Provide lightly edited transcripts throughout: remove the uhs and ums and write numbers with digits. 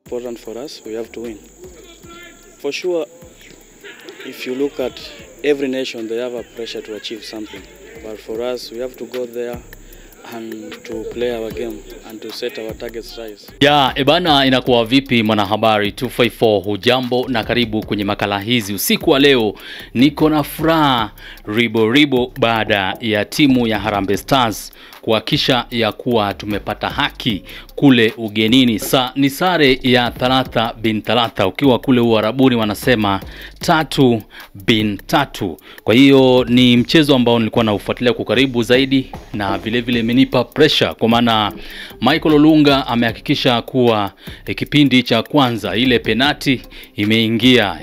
important for us. We have to win. For sure, if you look at every nation, they have a pressure to achieve something. But for us, we have to go there and to play our game and to set our targets right. Ya, ebana, inakuwa vipi mwanahabari 254, hujambo na karibu kwenye makala hizi. Usiku wa leo niko na furaha ribo baada ya timu ya Harambee Stars kuhakisha ya kuwa tumepata haki kule ugenini. Ni sare ya 3-3, ukiwa kule Uarabuni wanasema 3-3. Kwa hiyo ni mchezo ambao nilikuwa naufuatilia kwa karibu zaidi, na vile vile imenipa pressure kwa maana Michael Olunga amehakikisha kuwa kipindi cha kwanza ile penalti imeingia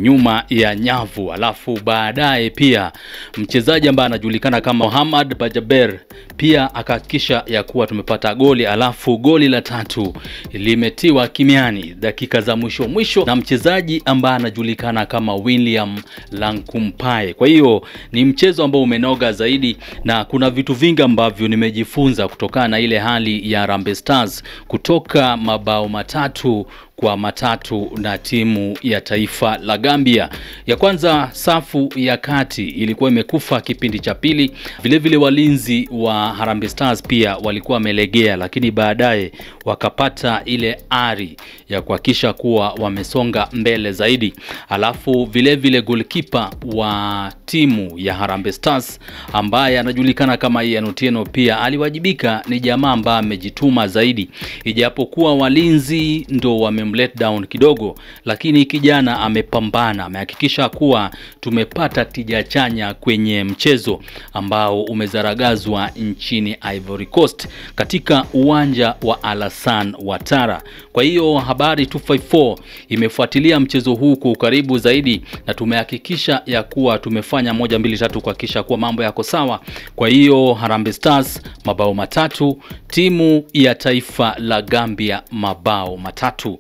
nyuma ya nyavu, alafu baadaye pia mchezaji ambaye anajulikana kama Mohamed Bajaber pia akahakikisha ya kuwa tumepata goli, alafu goli la 3 limetiwa kimiani dakika za mwisho na mchezaji ambaye anajulikana kama William Lankumpai. Kwa hiyo ni mchezo ambao umenoga zaidi, na kuna vitu vingi ambavyo nimejifunza kutokana na ile hali ya Harambee Stars kutoka mabao 3-3 na timu ya taifa la Gambia. Ya kwanza, safu ya kati ilikuwa imekufa kipindi cha pili. Vile vile walinzi wa Harambee Stars pia walikuwa wamelegea, lakini baadaye wakapata ile ari ya kuhakisha kuwa wamesonga mbele zaidi. Alafu vile vile goalkeeper wa timu ya Harambee Stars ambaye anajulikana kama Ian Otieno pia aliwajibika. Ni jamaa ambaye amejituma zaidi, ijapokuwa walinzi ndo wamemlet down kidogo, lakini kijana amepambana, amehakikisha kuwa tumepata tija chanya kwenye mchezo ambao umezaragazwa nchini Ivory Coast katika uwanja wa Alassane Ouattara. Kwa hiyo Habari 254 imefuatilia mchezo huu kwa karibu zaidi, na tumehakikisha ya kuwa tumefanya 1 2 3 kuhakikisha kuwa mambo yako sawa. Kwa hiyo Harambee Stars mabao 3, timu ya taifa la Gambia mabao 3.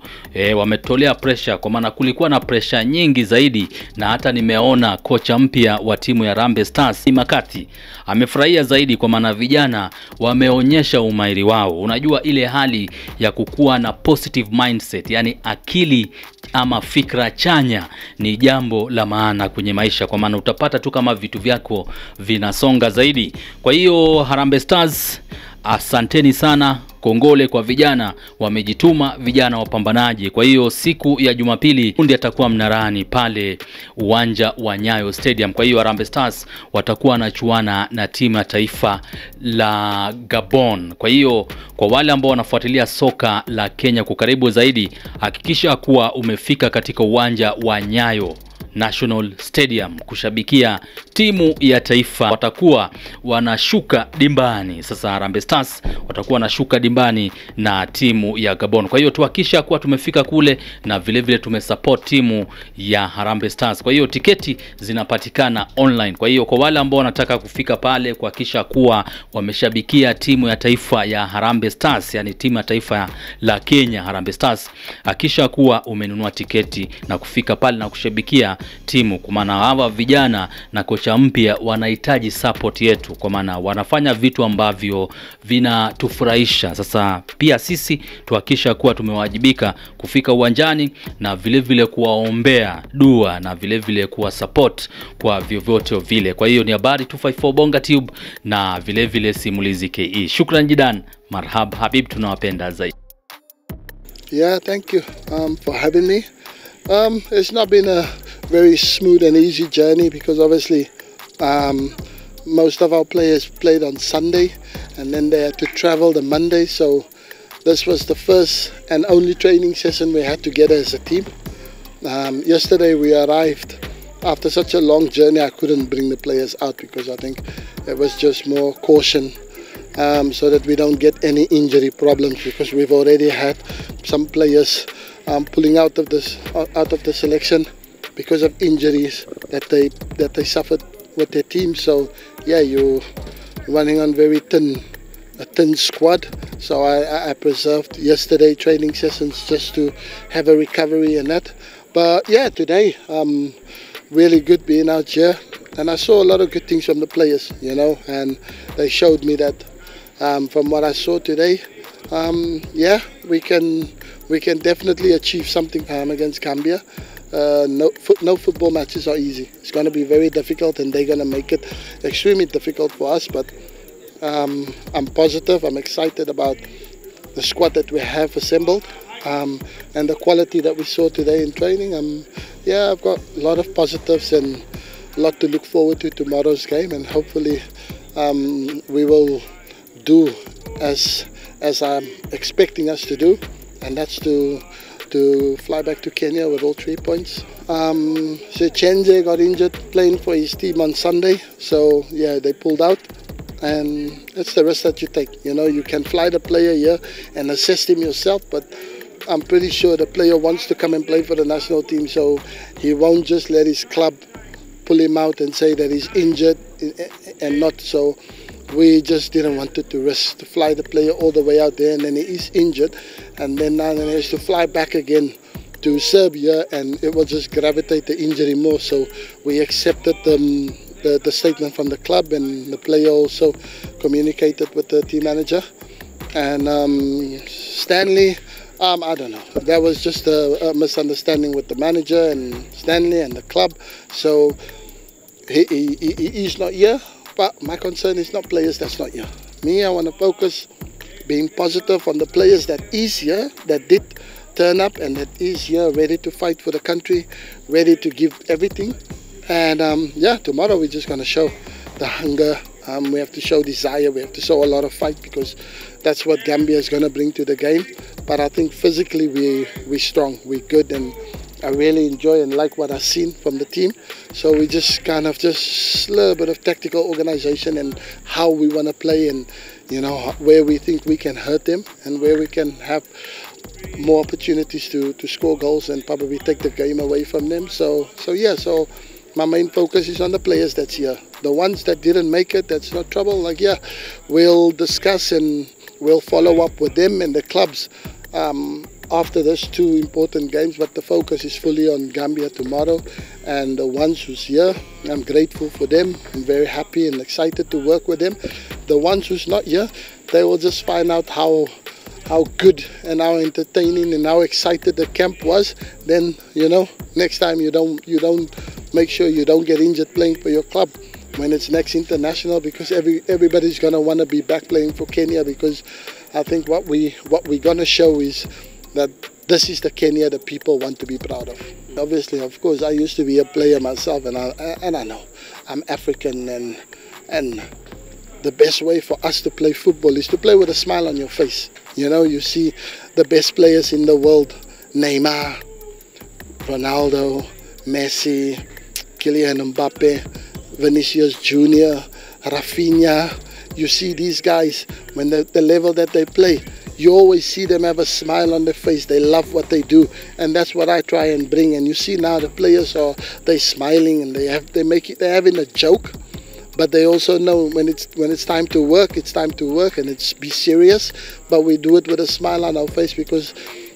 Wametolea pressure kwa maana kulikuwa na pressure nyingi zaidi, na hata nimeona kocha mpya wa timu ya Harambee Stars Makati amefurahia zaidi kwa maana vijana wameonyesha umahiri wao. Unajua ile hali ya kukua na positive mindset, yani akili ama fikra chanya ni jambo la maana kwenye maisha, kwa maana utapata tu kama vitu vyako vinasonga zaidi. Kwa hiyo Harambee Stars, asanteni sana, kongole kwa vijana, wamejituma, vijana wapambanaji. Kwa hiyo siku ya Jumapili kundi atakuwa mnarani pale uwanja wa Nyayo Stadium. Kwa hiyo Harambee Stars watakuwa wanachuana na timu ya taifa la Gabon. Kwa hiyo kwa wale ambao wanafuatilia soka la Kenya kwa karibu zaidi, hakikisha kuwa umefika katika uwanja wa Nyayo National Stadium kushabikia timu ya taifa. Watakuwa wanashuka dimbani. Sasa Harambee Stars watakuwa wanashuka dimbani na timu ya Gabon. Kwa hiyo tuhakikisha kuwa tumefika kule, na vile vile tumesupport timu ya Harambee Stars. Kwa hiyo tiketi zinapatikana online. Kwa hiyo kwa wale ambao wanataka kufika pale kuhakikisha kuwa wameshabikia timu ya taifa ya Harambee Stars, yani timu ya taifa la Kenya Harambee Stars, hakikisha kuwa umenunua tiketi na kufika pale na kushabikia timu, kwa maana hawa vijana na kocha mpya wanahitaji support yetu, kwa maana wanafanya vitu ambavyo vinatufurahisha. Sasa pia sisi tuhakikisha kuwa tumewajibika kufika uwanjani, na vile vile kuwaombea dua, na vile vile kuwa support kwa vyovyote vile. Kwa hiyo ni Habari 254 Bonga Tube na vile vile Simulizi KE. Shukran jidan, marhab habib, tunawapenda zaidi. Yeah, thank you for having me. It's not been a very smooth and easy journey, because obviously most of our players played on Sunday and then they had to travel the Monday, so this was the first and only training session we had together as a team. Yesterday we arrived after such a long journey. I couldn't bring the players out because I think it was just more caution, so that we don't get any injury problems, because we've already had some players pulling out of the selection because of injuries that they suffered with their team. So yeah, you're running on a thin squad. So I preserved yesterday training sessions just to have a recovery and that. But yeah, today really good being out here, and I saw a lot of good things from the players, you know, and they showed me that from what I saw today, yeah, we can we can definitely achieve something against Gambia. No football matches are easy. It's going to be very difficult, and they're going to make it extremely difficult for us. But I'm positive. I'm excited about the squad that we have assembled, and the quality that we saw today in training. Yeah, I've got a lot of positives and a lot to look forward to tomorrow's game, and hopefully we will do as I'm expecting us to do, and that's to fly back to Kenya with all 3 points. Chenje got injured playing for his team on Sunday, so yeah, they pulled out, and that's the risk that you take. You know, you can fly the player here and assess him yourself, but I'm pretty sure the player wants to come and play for the national team, so he won't just let his club pull him out and say that he's injured and not. So we just didn't want to risk to fly the player all the way out there, and then he is injured, and then now he has to fly back again to Serbia, and it will just gravitate the injury more. So we accepted the statement from the club, and the player also communicated with the team manager. And Stanley, I don't know, that was just a misunderstanding with the manager and Stanley and the club. So he's not here, but my concern is not players that's not here. Me, I want to focus being positive on the players that is here, that did turn up, and that is here ready to fight for the country, ready to give everything. And yeah, tomorrow we're just going to show the hunger. We have to show desire. We have to show a lot of fight, because that's what Gambia is going to bring to the game. But I think physically we're strong, we're good, and I really enjoy and like what I've seen from the team. So we just kind of just a little bit of tactical organization and how we want to play, and you know, where we think we can hurt them and where we can have more opportunities to score goals and probably take the game away from them. So yeah, so my main focus is on the players that's here. The ones that didn't make it, that's not trouble. Like, yeah, we'll discuss and we'll follow up with them and the clubs after those 2 important games, but the focus is fully on Gambia tomorrow. And the ones who's here, I'm grateful for them. I'm very happy and excited to work with them. The ones who's not here, they will just find out how good and how entertaining and how excited the camp was. Then, you know, next time you don't make sure you don't get injured playing for your club when it's next international, because everybody's gonna want to be back playing for Kenya, because I think what we're gonna show is that this is the Kenya that people want to be proud of. Obviously, of course, I used to be a player myself, and I know I'm African, and the best way for us to play football is to play with a smile on your face. You know, you see the best players in the world: Neymar, Ronaldo, Messi, Kylian Mbappe, Vinicius Jr., Rafinha. You see these guys, when the level that they play, you always see them have a smile on their face. They love what they do, and that's what I try and bring. And you see now the players they're smiling, and they're having a joke, but they also know when it's time to work, it's time to work, and it's be serious. But we do it with a smile on our face, because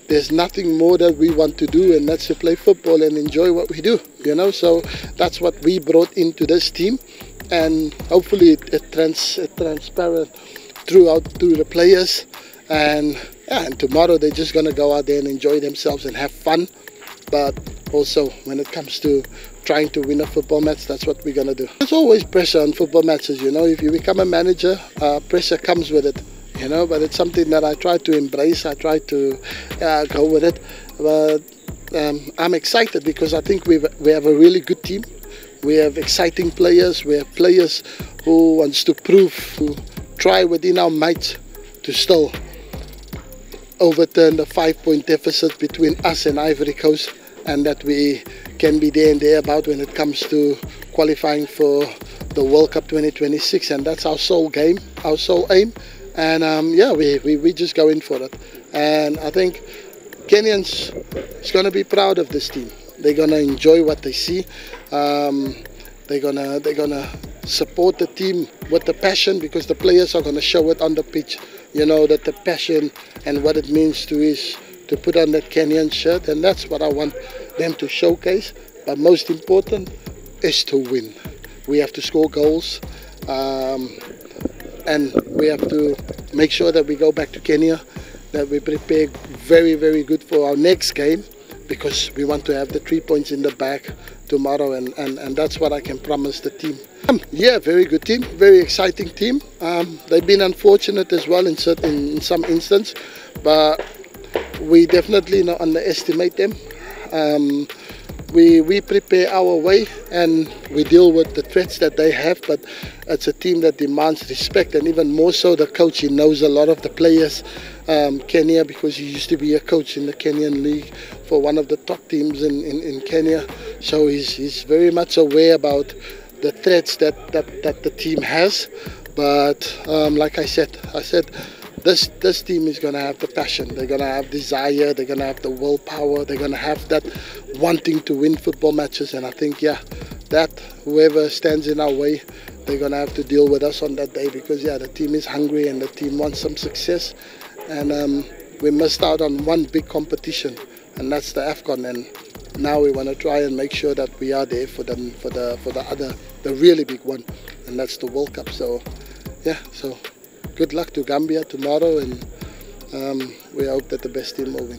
there's nothing more that we want to do, and that's to play football and enjoy what we do. You know, so that's what we brought into this team, and hopefully it transparent throughout to the players. And yeah, and tomorrow they're just gonna go out there and enjoy themselves and have fun. But also, when it comes to trying to win a football match, that's what we're gonna do. There's always pressure on football matches, you know. If you become a manager, pressure comes with it, you know. But it's something that I try to embrace. I try to go with it. But I'm excited, because I think we have a really good team. We have exciting players. We have players who wants to prove, who try within our might to still overturn the 5-point deficit between us and Ivory Coast, and that we can be there and thereabout when it comes to qualifying for the World Cup 2026. And that's our sole game, our sole aim. And yeah, we just go in for it. And I think Kenyans is going to be proud of this team. They're going to enjoy what they see. They're gonna support the team with the passion, because the players are going to show it on the pitch. You know, that the passion and what it means to put on that Kenyan shirt, and that's what I want them to showcase. But most important is to win. We have to score goals, and we have to make sure that we go back to Kenya that we prepare very, very good for our next game, because we want to have the 3 points in the bag tomorrow, and that's what I can promise the team. Yeah, very good team, very exciting team. They've been unfortunate as well in some instances, but we definitely not underestimate them. We prepare our way and we deal with the threats that they have, but it's a team that demands respect, and even more so the coach. He knows a lot of the players, Kenya, because he used to be a coach in the Kenyan league for one of the top teams in Kenya, so he's very much aware about the threats that the team has. But like I said, this team is going to have the passion, they're going to have desire, they're going to have the willpower, they're going to have that wanting to win football matches. And I think, yeah, that whoever stands in our way, they're going to have to deal with us on that day, because, yeah, the team is hungry and the team wants some success. And we missed out on one big competition, and that's the AFCON. And now we want to try and make sure that we are there for the really big one, and that's the World Cup. So, yeah, so good luck to Gambia tomorrow, and we hope that the best team will win.